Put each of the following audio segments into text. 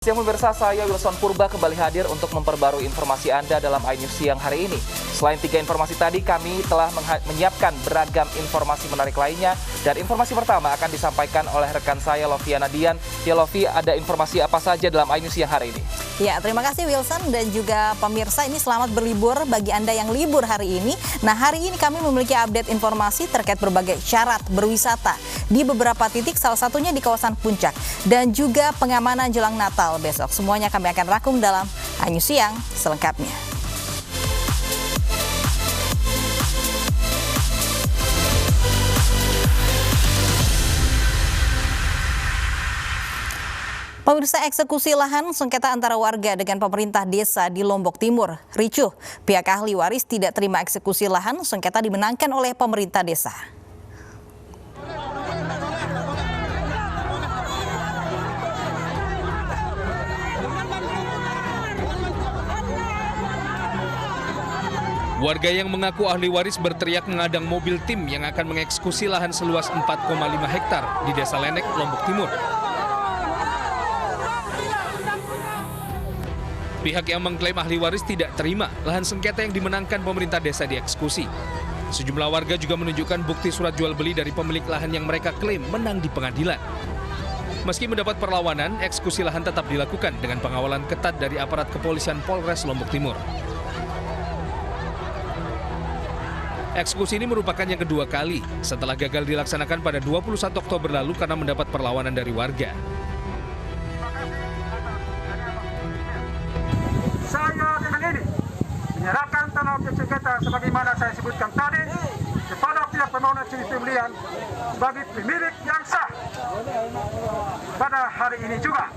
Siang pemirsa, saya Wilson Purba kembali hadir untuk memperbarui informasi Anda dalam iNews siang hari ini. Selain 3 informasi tadi, kami telah menyiapkan beragam informasi menarik lainnya. Dan informasi pertama akan disampaikan oleh rekan saya, Loviana Dian. Ya Lovi, ada informasi apa saja dalam iNews siang hari ini? Ya, terima kasih Wilson dan juga pemirsa. Ini selamat berlibur bagi Anda yang libur hari ini. Nah, hari ini kami memiliki update informasi terkait berbagai syarat berwisata di beberapa titik, salah satunya di kawasan Puncak. Dan juga pengamanan jelang Natal besok. Semuanya kami akan rangkum dalam iNews Siang selengkapnya. Pemirsa, eksekusi lahan sengketa antara warga dengan pemerintah desa di Lombok Timur ricuh. Pihak ahli waris tidak terima eksekusi lahan sengketa dimenangkan oleh pemerintah desa. Warga yang mengaku ahli waris berteriak mengadang mobil tim yang akan mengeksekusi lahan seluas 4,5 hektar di Desa Lenek, Lombok Timur. Pihak yang mengklaim ahli waris tidak terima lahan sengketa yang dimenangkan pemerintah desa dieksekusi. Sejumlah warga juga menunjukkan bukti surat jual beli dari pemilik lahan yang mereka klaim menang di pengadilan. Meski mendapat perlawanan, eksekusi lahan tetap dilakukan dengan pengawalan ketat dari aparat kepolisian Polres Lombok Timur. Eksekusi ini merupakan yang kedua kali setelah gagal dilaksanakan pada 21 Oktober lalu karena mendapat perlawanan dari warga. Saya dengan ini menyerahkan tanah objek sengketa sebagaimana saya sebutkan tadi kepada pihak permohonan siri pembelian sebagai pemilik yang sah pada hari ini juga.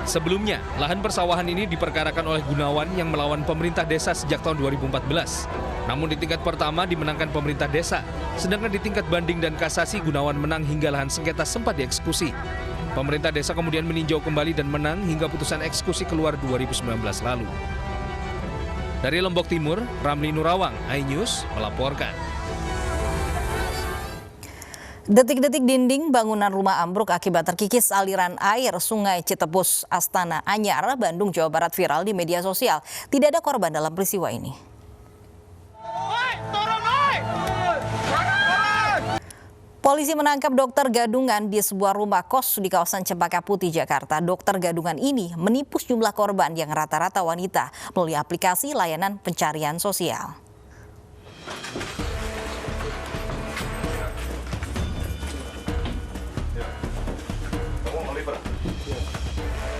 Sebelumnya, lahan persawahan ini diperkarakan oleh Gunawan yang melawan pemerintah desa sejak tahun 2014. Namun di tingkat pertama dimenangkan pemerintah desa, sedangkan di tingkat banding dan kasasi Gunawan menang hingga lahan sengketa sempat dieksekusi. Pemerintah desa kemudian meninjau kembali dan menang hingga putusan eksekusi keluar 2019 lalu. Dari Lombok Timur, Ramli Nurawang, iNews melaporkan. Detik-detik dinding bangunan rumah ambruk akibat terkikis aliran air Sungai Citepus, Astana Anyar, Bandung, Jawa Barat viral di media sosial. Tidak ada korban dalam peristiwa ini. Polisi menangkap dokter gadungan di sebuah rumah kos di kawasan Cempaka Putih, Jakarta. Dokter gadungan ini menipu sejumlah korban yang rata-rata wanita melalui aplikasi layanan pencarian sosial.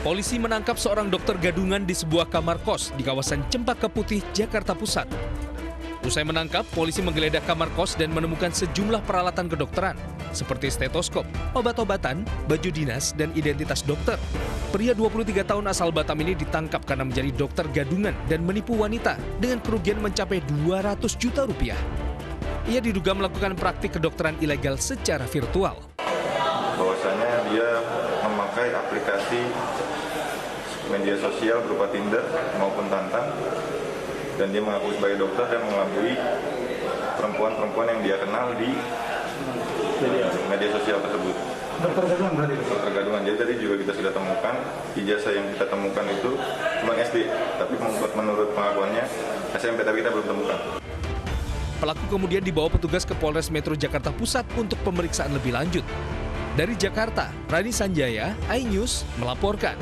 Polisi menangkap seorang dokter gadungan di sebuah kamar kos di kawasan Cempaka Putih, Jakarta Pusat. Usai menangkap, polisi menggeledah kamar kos dan menemukan sejumlah peralatan kedokteran, seperti stetoskop, obat-obatan, baju dinas, dan identitas dokter. Pria 23 tahun asal Batam ini ditangkap karena menjadi dokter gadungan dan menipu wanita dengan kerugian mencapai 200 juta rupiah. Ia diduga melakukan praktik kedokteran ilegal secara virtual. Bahwasanya dia memakai aplikasi media sosial berupa Tinder maupun Tantan, dan dia mengaku sebagai dokter dan mengelabui perempuan-perempuan yang dia kenal di media sosial tersebut. Dokter gadungan berarti? Dokter gadungan. Jadi tadi juga kita sudah temukan ijazah yang kita temukan itu cuma SD, tapi menurut pengakuannya SMP, tapi kita belum temukan. Pelaku kemudian dibawa petugas ke Polres Metro Jakarta Pusat untuk pemeriksaan lebih lanjut. Dari Jakarta, Rani Sanjaya, iNews melaporkan.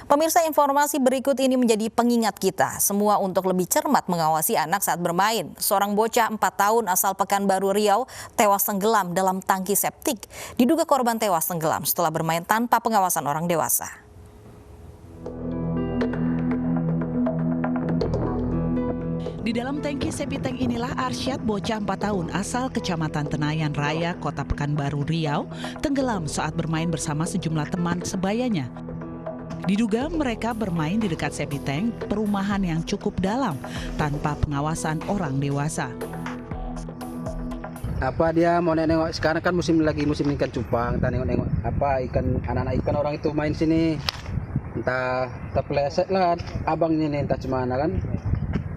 Pemirsa, informasi berikut ini menjadi pengingat kita semua untuk lebih cermat mengawasi anak saat bermain. Seorang bocah 4 tahun asal Pekanbaru Riau tewas tenggelam dalam tangki septik. Diduga korban tewas tenggelam setelah bermain tanpa pengawasan orang dewasa. Di dalam tangki septic inilah Arsyad, bocah 4 tahun asal Kecamatan Tenayan Raya, Kota Pekanbaru Riau, tenggelam saat bermain bersama sejumlah teman sebayanya. Diduga mereka bermain di dekat septic tank perumahan yang cukup dalam tanpa pengawasan orang dewasa. Apa dia mau nengok, sekarang kan musim ikan cupang, entah nengok apa ikan, anak-anak ikan orang itu main sini, entah terpeleset lah abangnya ini, entah cemana kan.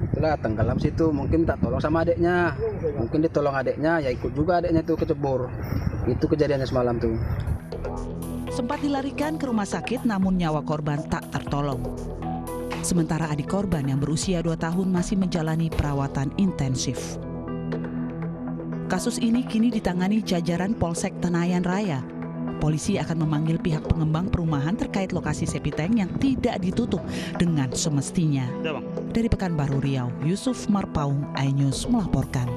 Itulah tenggelam situ, mungkin tak tolong sama adiknya, mungkin ditolong adiknya, ya ikut juga adiknya tuh kecebur. Itu kejadiannya semalam tuh. Sempat dilarikan ke rumah sakit namun nyawa korban tak tertolong. Sementara adik korban yang berusia 2 tahun masih menjalani perawatan intensif. Kasus ini kini ditangani jajaran Polsek Tenayan Raya. Polisi akan memanggil pihak pengembang perumahan terkait lokasi septic yang tidak ditutup dengan semestinya. Dari Pekanbaru Riau, Yusuf Marpaung, iNews melaporkan.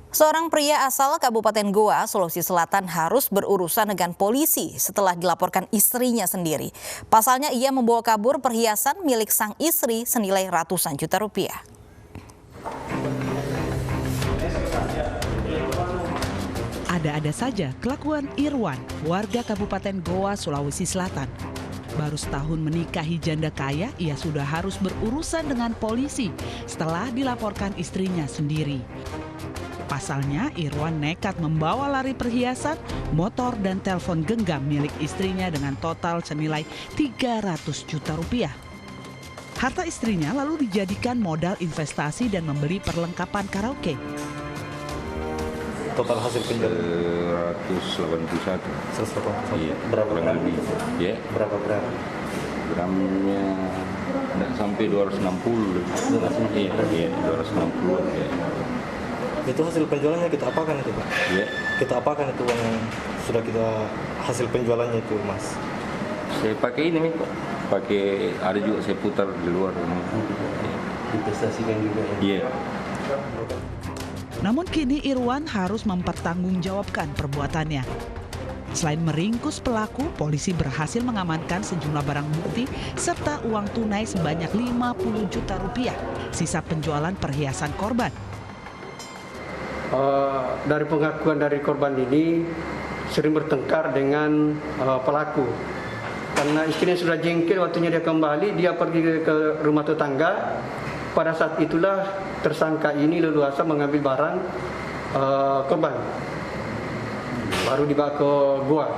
Seorang pria asal Kabupaten Goa, Sulawesi Selatan harus berurusan dengan polisi setelah dilaporkan istrinya sendiri. Pasalnya ia membawa kabur perhiasan milik sang istri senilai ratusan juta rupiah. Ada-ada saja kelakuan Irwan, warga Kabupaten Goa, Sulawesi Selatan. Baru setahun menikahi janda kaya, ia sudah harus berurusan dengan polisi setelah dilaporkan istrinya sendiri. Pasalnya, Irwan nekat membawa lari perhiasan, motor, dan telepon genggam milik istrinya dengan total senilai 300 juta rupiah. Harta istrinya lalu dijadikan modal investasi dan membeli perlengkapan karaoke. Total hasil penjualan 181. Iya. Berapa gram? Ya. Berapa gram? Gramnya tidak sampai 260. Iya, 260. Ya. Itu hasil penjualannya kita apakan itu, Pak? Iya. Kita apakan itu uang yang sudah kita hasil penjualannya itu, Mas? Saya pakai ini, Pak. Pakai ada juga saya putar di luar. Investasikan juga ya? Iya. Namun kini Irwan harus mempertanggungjawabkan perbuatannya. Selain meringkus pelaku, polisi berhasil mengamankan sejumlah barang bukti serta uang tunai sebanyak 50 juta rupiah, sisa penjualan perhiasan korban. Dari pengakuan dari korban ini sering bertengkar dengan pelaku. Karena istrinya sudah jengkel waktunya dia kembali, dia pergi ke rumah tetangga. Pada saat itulah tersangka ini leluasa mengambil barang korban, baru dibawa ke Goa.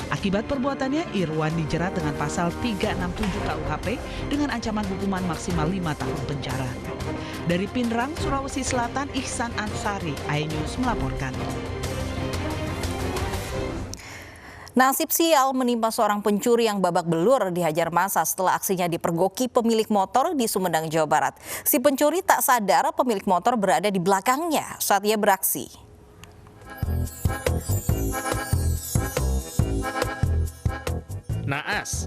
Akibat perbuatannya, Irwan dijerat dengan pasal 367 KUHP dengan ancaman hukuman maksimal 5 tahun penjara. Dari Pinrang, Sulawesi Selatan, Ihsan Ansari, iNews melaporkan. Nasib sial menimpa seorang pencuri yang babak belur dihajar massa setelah aksinya dipergoki pemilik motor di Sumedang, Jawa Barat. Si pencuri tak sadar pemilik motor berada di belakangnya saat ia beraksi. Naas.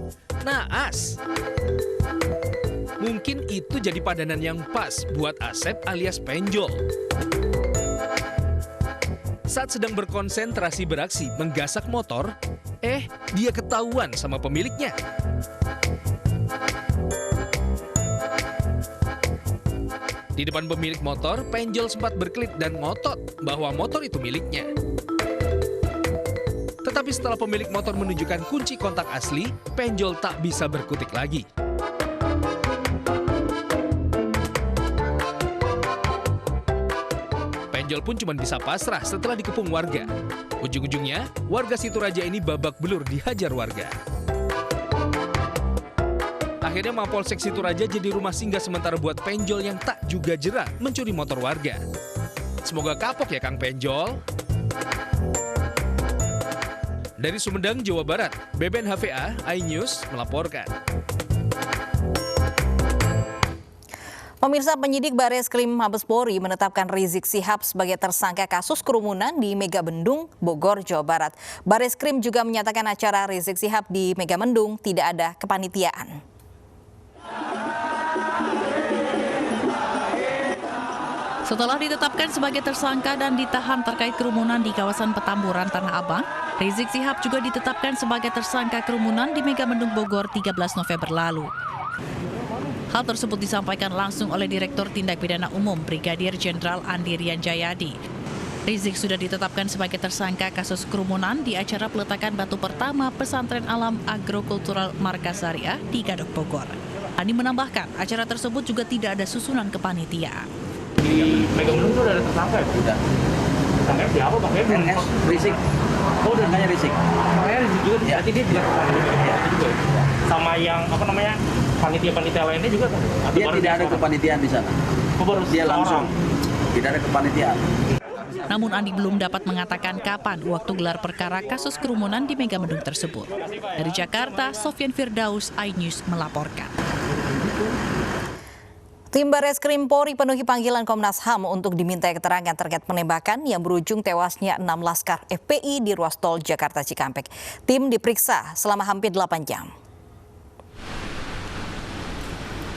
Mungkin itu jadi padanan yang pas buat Asep alias Penjol. Saat sedang berkonsentrasi beraksi menggasak motor, dia ketahuan sama pemiliknya. Di depan pemilik motor, Penjol sempat berkelit dan ngotot bahwa motor itu miliknya. Tetapi setelah pemilik motor menunjukkan kunci kontak asli, Penjol tak bisa berkutik lagi. Penjol pun cuma bisa pasrah setelah dikepung warga. Ujung-ujungnya, warga Situraja ini babak belur dihajar warga. Akhirnya Mapolsek Situraja jadi rumah singgah sementara buat Penjol yang tak juga jerah mencuri motor warga. Semoga kapok ya Kang Penjol. Dari Sumedang, Jawa Barat, Beben HVA, iNews melaporkan. Pemirsa, penyidik Bareskrim Mabes Polri menetapkan Rizik Syihab sebagai tersangka kasus kerumunan di Megamendung, Bogor, Jawa Barat. Bareskrim juga menyatakan acara Rizik Syihab di Megamendung tidak ada kepanitiaan. Setelah ditetapkan sebagai tersangka dan ditahan terkait kerumunan di kawasan Petamburan, Tanah Abang, Rizik Syihab juga ditetapkan sebagai tersangka kerumunan di Megamendung, Bogor 13 November lalu. Hal tersebut disampaikan langsung oleh Direktur Tindak Pidana Umum Brigadir Jenderal Andi Rian Jayadi. Rizik sudah ditetapkan sebagai tersangka kasus kerumunan di acara peletakan batu pertama Pesantren Alam Agrokultural Markas Syariah di Gadok, Bogor. Andi menambahkan, acara tersebut juga tidak ada susunan kepanitiaan. Di Megamendung itu udah ada tersangka ya? Sudah. Tersangka siapa Bang? NS, Rizik. Oh, udah nanya Rizik. Makanya Rizik juga, berarti dia tidak kepanitiaan juga ya? Sama yang, panitia-panitia lainnya juga kan? Dia tidak ada kepanitiaan di sana. Baru dia langsung. Tidak ada kepanitiaan. Namun Andi belum dapat mengatakan kapan waktu gelar perkara kasus kerumunan di Megamendung tersebut. Dari Jakarta, Sofyan Firdaus, iNews melaporkan. Tim Bareskrim Polri penuhi panggilan Komnas HAM untuk dimintai keterangan terkait penembakan yang berujung tewasnya 6 laskar FPI di ruas tol Jakarta Cikampek. Tim diperiksa selama hampir 8 jam.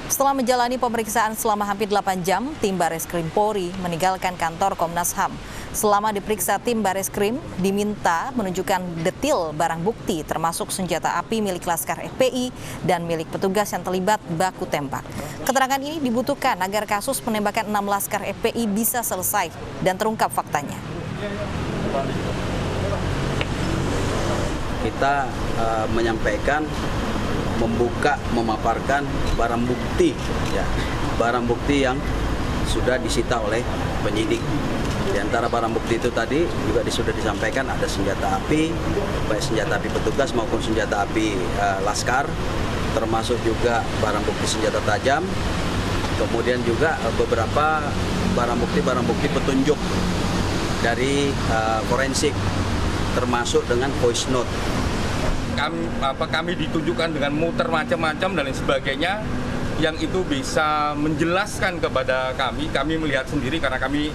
Setelah menjalani pemeriksaan selama hampir 8 jam, tim Bareskrim Polri meninggalkan kantor Komnas HAM. Selama diperiksa, tim Bareskrim diminta menunjukkan detil barang bukti termasuk senjata api milik laskar FPI dan milik petugas yang terlibat baku tembak. Keterangan ini dibutuhkan agar kasus penembakan 6 laskar FPI bisa selesai dan terungkap faktanya. Kita menyampaikan, membuka, memaparkan barang bukti, ya, barang bukti yang sudah disita oleh penyidik. Di antara barang bukti itu tadi juga sudah disampaikan ada senjata api, baik senjata api petugas maupun senjata api laskar, termasuk juga barang bukti senjata tajam, kemudian juga beberapa barang bukti petunjuk dari forensik, termasuk dengan voice note. Kami ditunjukkan dengan muter macam-macam dan lain sebagainya, yang itu bisa menjelaskan kepada kami melihat sendiri karena kami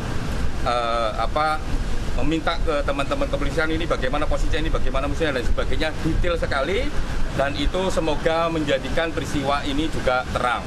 meminta ke teman-teman kepolisian ini bagaimana posisinya, ini bagaimana musuhnya dan sebagainya, detail sekali, dan itu semoga menjadikan peristiwa ini juga terang.